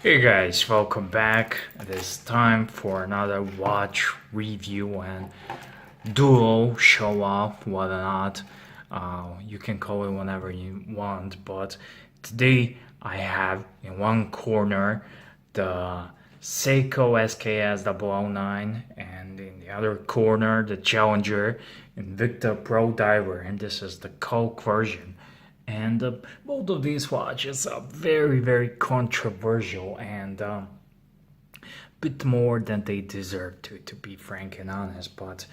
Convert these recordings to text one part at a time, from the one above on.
Hey guys, welcome back. It is time for another watch review and duo show off, whatnot. You can call it whatever you want, but today I have in one corner the Seiko SKS 009 and in the other corner the Challenger Invicta Pro Diver, and this is the Coke version. And both of these watches are very controversial and bit more than they deserve to be frank and honest. But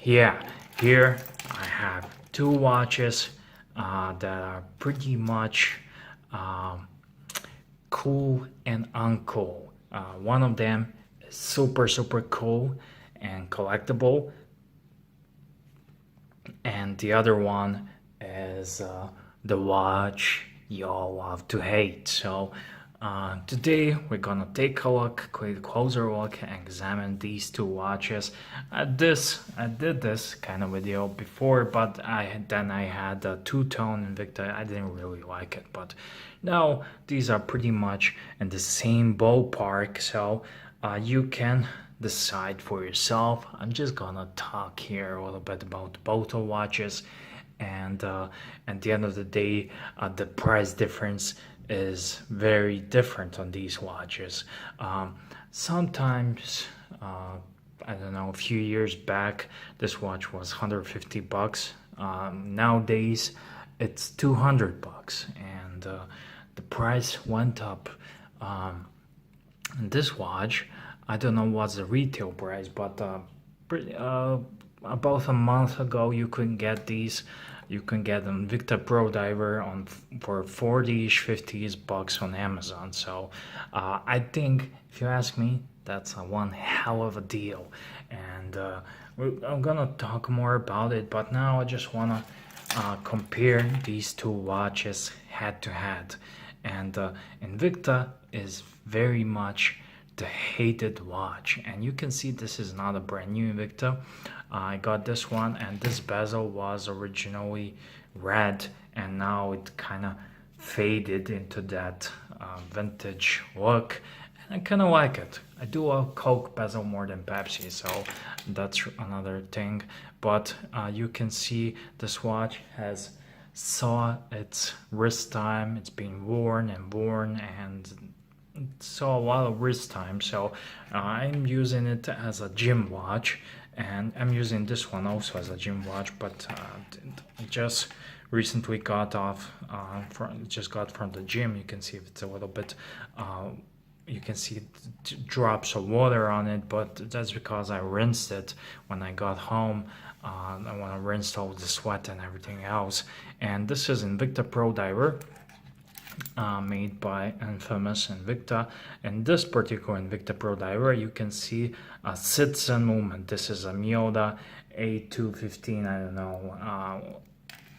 yeah, here I have two watches that are pretty much cool and uncool. One of them is super cool and collectible, and the other one is the watch y'all love to hate. So today we're gonna take a look, quite a closer look, and examine these two watches. I did this kind of video before, but I had a two-tone Invicta. I didn't really like it, but now these are pretty much in the same ballpark, so you can decide for yourself. I'm just gonna talk here a little bit about both of watches, and at the end of the day, the price difference is very different on these watches. Sometimes, I don't know, a few years back, this watch was 150 bucks. Nowadays, it's 200 bucks, and the price went up. And this watch, I don't know what's the retail price, but about a month ago you could get these. You can get an Invicta Pro Diver on for 40ish, 50 bucks on Amazon. So I think, if you ask me, that's a one hell of a deal. And I'm gonna talk more about it, but now I just wanna compare these two watches head to head. And Invicta is very much the hated watch, and you can see this is not a brand new Invicta. I got this one, and this bezel was originally red, and now it kind of faded into that vintage look, and I kind of like it. I do love Coke bezel more than Pepsi, so that's another thing. But you can see this watch has saw its wrist time. It's been worn and worn, and saw a lot of wrist time. So I'm using it as a gym watch, and I'm using this one also as a gym watch. But I just recently got off just got from the gym. You can see it's a little bit. You can see drops of water on it, but that's because I rinsed it when I got home. I want to rinse all the sweat and everything else. And this is Invicta Pro Diver, made by infamous Invicta. And this particular Invicta Pro Diver, you can see a citizen movement. This is a Miota A215. I don't know.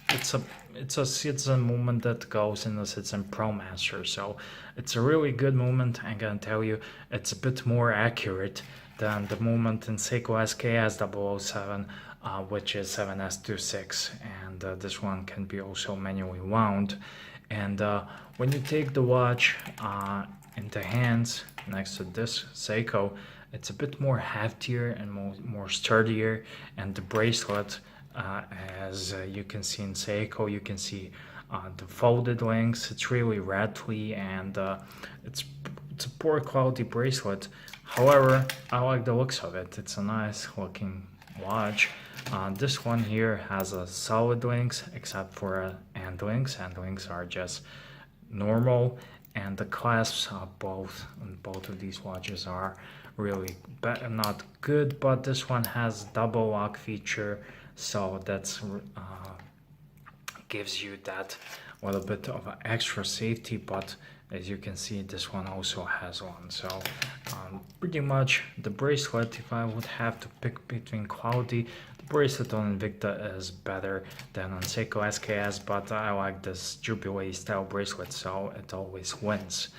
It's a citizen movement that goes in the Citizen Pro Master. So it's a really good movement. I'm gonna tell you, it's a bit more accurate than the movement in Seiko SKS 007, which is 7S26, and this one can be also manually wound. And when you take the watch into hands next to this Seiko, it's a bit more heftier and more sturdier, and the bracelet, as you can see in Seiko, you can see the folded links. It's really rattly, and it's a poor quality bracelet. However, I like the looks of it. It's a nice looking watch. This one here has a solid links, except for end links. End links are just normal, and the clasps of both of these watches are really not good. But this one has double lock feature, so that's gives you that little bit of extra safety. But as you can see, this one also has one. So pretty much the bracelet, if I would have to pick between quality, the bracelet on Invicta is better than on Seiko SKS, but I like this Jubilee style bracelet, so it always wins.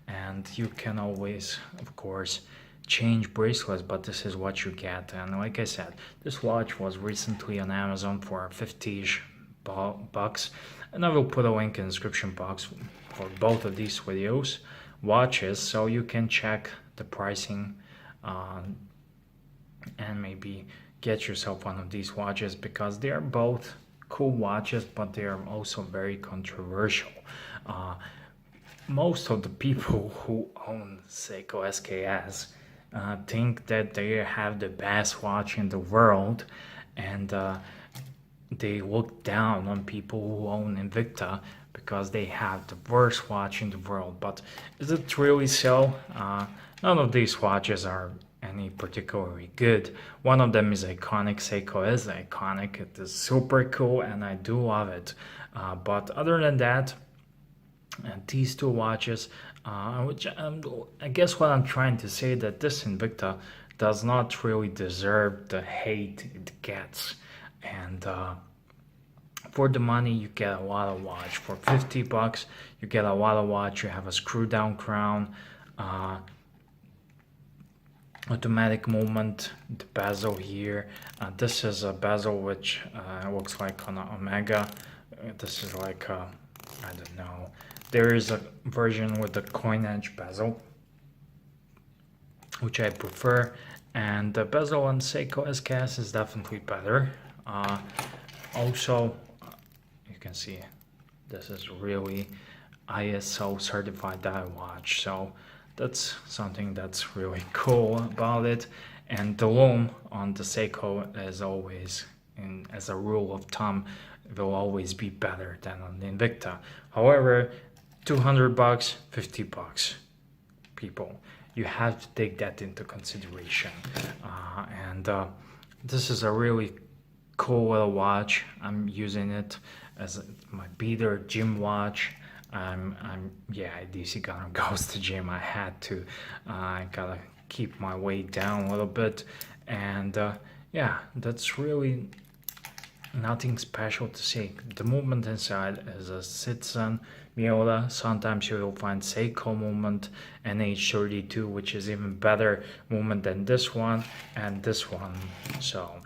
And you can always, of course, change bracelets, but this is what you get. And like I said, this watch was recently on Amazon for 50ish bucks, and I will put a link in the description box for both of these videos. watches, so you can check the pricing and maybe get yourself one of these watches, because they are both cool watches, but they are also very controversial. Most of the people who own Seiko SKS think that they have the best watch in the world, and they look down on people who own Invicta because they have the worst watch in the world. But is it really so? None of these watches are any particularly good. One of them is iconic. Seiko is iconic. It is super cool, and I do love it. But other than that, these two watches, which I guess what I'm trying to say, that this Invicta does not really deserve the hate it gets. And for the money, you get a lot of watch. For 50 bucks, you get a lot of watch. You have a screw down crown, automatic movement, the bezel here. This is a bezel which looks like an Omega. This is like I don't know. There is a version with the coin edge bezel, which I prefer, and the bezel on Seiko SKS is definitely better. Also, you can see this is really ISO certified dial watch, so that's something that's really cool about it. And the loom on the Seiko, as always, as a rule of thumb, will always be better than on the Invicta. However, 200 bucks, 50 bucks, people, you have to take that into consideration. And this is a really cool little watch. I'm using it as my beater gym watch. DC Gunner goes to gym. I had to. I gotta keep my weight down a little bit, and yeah, that's really nothing special to say. The movement inside is a Citizen Miota. Sometimes you will find Seiko movement NH32, which is even better movement than this one and this one. So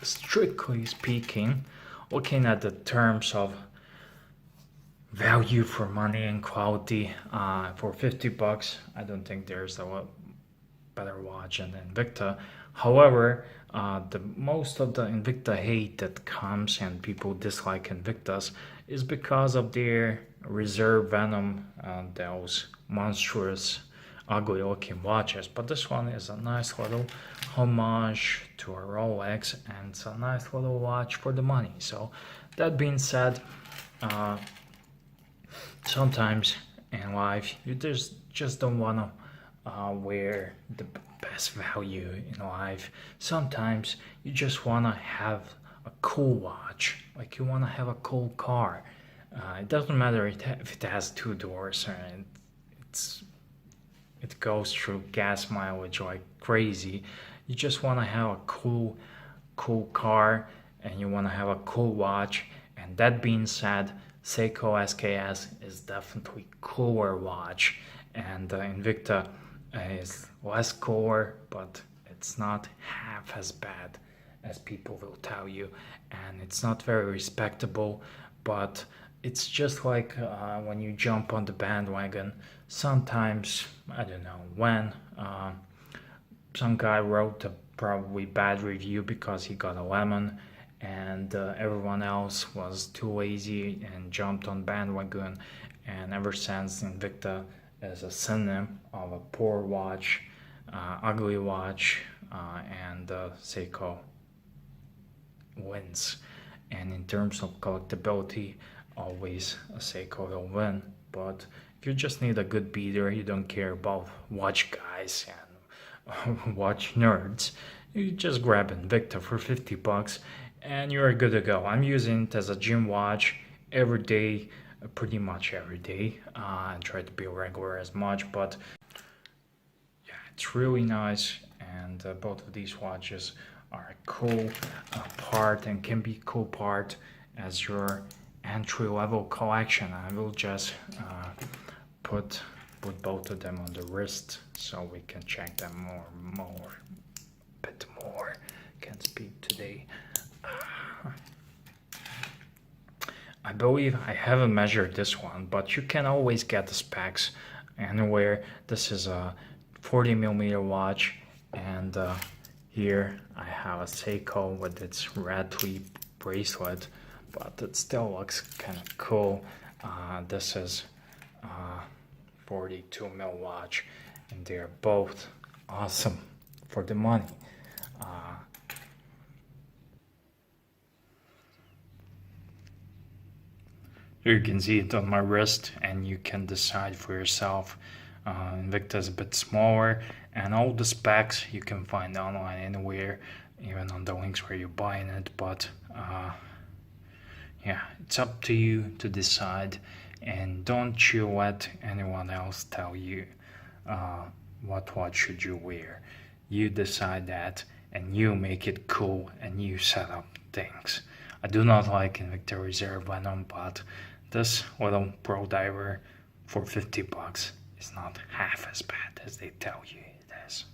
strictly speaking, looking at the terms of value for money and quality, for 50 bucks, I don't think there's a better watch than the Invicta. However, the most of the Invicta hate that comes and people dislike Invictas is because of their reserve venom, those monstrous, ugly looking watches. But this one is a nice little homage to a Rolex, and it's a nice little watch for the money. So that being said, sometimes in life you just don't want to wear the best value in life. Sometimes you just want to have a cool watch, like you want to have a cool car. It doesn't matter if it has two doors or it goes through gas mileage like crazy. You just want to have a cool car, and you want to have a cool watch. And that being said, Seiko SKS is definitely cooler watch, and Invicta is less cooler, but it's not half as bad as people will tell you, and it's not very respectable, but it's just like when you jump on the bandwagon. Sometimes, I don't know when, some guy wrote a probably bad review because he got a lemon, and everyone else was too lazy and jumped on bandwagon, and ever since Invicta is a synonym of a poor watch, ugly watch, and Seiko wins. And in terms of collectability, always a Seiko will win. But if you just need a good beater, you don't care about watch guys and watch nerds, you just grab Invicta for 50 bucks and you're good to go. I'm using it as a gym watch every day, pretty much every day. I try to be regular as much, but yeah, it's really nice. And both of these watches are a cool part, and can be cool part as your entry-level collection. I will just put both of them on the wrist so we can check them a bit more. Can't speak today. I believe I haven't measured this one, but you can always get the specs anywhere. This is a 40 millimeter watch, and here I have a Seiko with its red tweed bracelet, but it still looks kind of cool. This is 42 mil watch, and they're both awesome for the money. You can see it on my wrist, and you can decide for yourself. Invicta is a bit smaller, and all the specs you can find online anywhere, even on the links where you're buying it. But yeah, it's up to you to decide, and don't you let anyone else tell you what watch should you wear. You decide that, and you make it cool, and you set up things. I do not like Invicta Reserve Venom, but this little pro diver for $50 is not half as bad as they tell you it is.